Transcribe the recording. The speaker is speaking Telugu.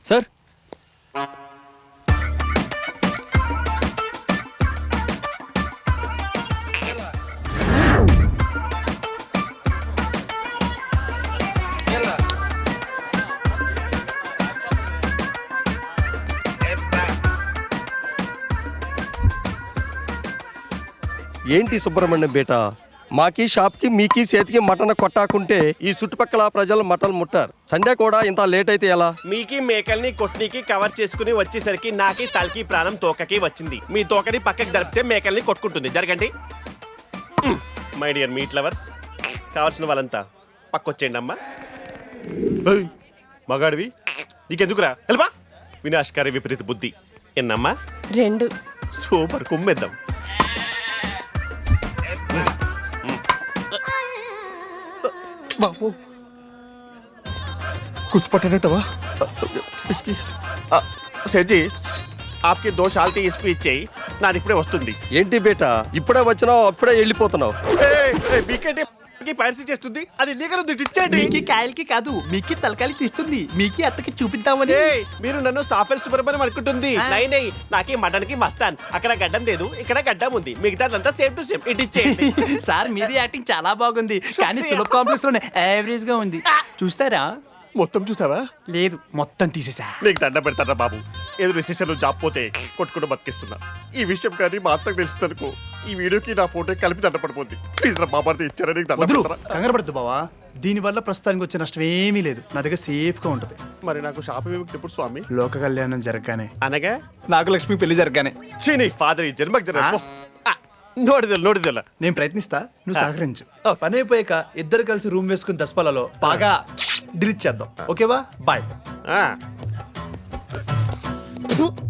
సార్ ఏంటి సుబ్రహ్మణ్యం బేటా, మాకి షాప్కి మీకి చేతికి మటన్ కొట్టాకుంటే ఈ చుట్టుపక్కల ప్రజలు మటన్ ముట్టారు. సండే కూడా ఇంత లేట్ అయితే ఎలా? మీకి మేకల్ని కొట్నికి కవర్ చేసుకుని వచ్చేసరికి నాకి తలకి ప్రాణం తోకకి వచ్చింది. మీ తోకని పక్కకి జరిపితే మేకల్ని కొట్టుకుంటుంది. జరగండి. మై డియర్ మీట్ లవర్స్, కావాల్సిన వాళ్ళంతా పక్కొచ్చేయండి అమ్మా. మగాడివి నీకెందుకురా, వెళ్ళబా. వినాశకారి విపరీత బుద్ధి. ఎన్నమ్మా? 2. సూపర్, కుమ్మేద్దాం. బాబు కూర్చుపట్టాడటవా? సేట్జీ, ఆప్కి 2 శాల్తీ ఇస్పీ ఇచ్చేయి, నాది ఇప్పుడే వస్తుంది. ఏంటి బేటా, ఇప్పుడే వచ్చినావు అప్పుడే వెళ్ళిపోతున్నావు? పైరసీ చేస్తుంది, అది లీగల్ ఉంది, ఇచ్చేయండి. మీకి కాయలకి కాదు, మీకి తలకాయలకి తీస్తుంది. మీకి అత్తకి చూపిద్దామని. ఏయ్, మీరు నన్ను సాఫ్ట్వేర్ సుబ్రహ్మణ్యం అనుకుంటుంది. నై నాకి మటన్ కి మస్తాన్. అక్కడ గడ్డం లేదు, ఇక్కడ గడ్డం ఉంది. మిగతాదంతా సేమ్ టు సేమ్. ఇటు ఇచ్చేయండి. సార్ మీది యాక్టింగ్ చాలా బాగుంది, కానీ సులభ కాంప్లెక్స్ లోనే యావరేజ్ గా ఉంది. చూస్తారా? మొత్తం చూసావా? లేదు, మొత్తం తీసేసా. నీకు దండ పెడతారా బాబు? ఏదో రిసెషన్ లో జాబ్ పోతే కొట్టుకుంటూ బతికిస్తున్నా. ఈ విషయం కానీ మా అత్తకు తెలుస్తుంది అనుకో, ఈ వీడియోకి నా ఫోటో కలిపి దండ పడిపోద్ది. ప్లీజ్ రా బాబా, ఇచ్చారా? నీకు దండ వదులు, పెడతారా? కంగారు పడద్దు బావా. దీని వల్ల ప్రస్తుతానికి వచ్చే నష్టం ఏమీ లేదు. నా దగ్గర సేఫ్ గా ఉంటది. మరి నాకు శాప విముక్తి ఎప్పుడు స్వామి? లోక కళ్యాణం జరగగానే, అనగా నాకు లక్ష్మి పెళ్లి జరగగానే. నీ ఫాదర్ ఈ జన్మకు జరగ నోడిదెల నేను ప్రయత్నిస్తా, నువ్వు సహకరించు. పని అయిపోయాక ఇద్దరు కలిసి రూమ్ వేసుకుని దసపాలలో బాగా డ్రిచ్ చేద్దాం. ఓకేవా? బాయ్.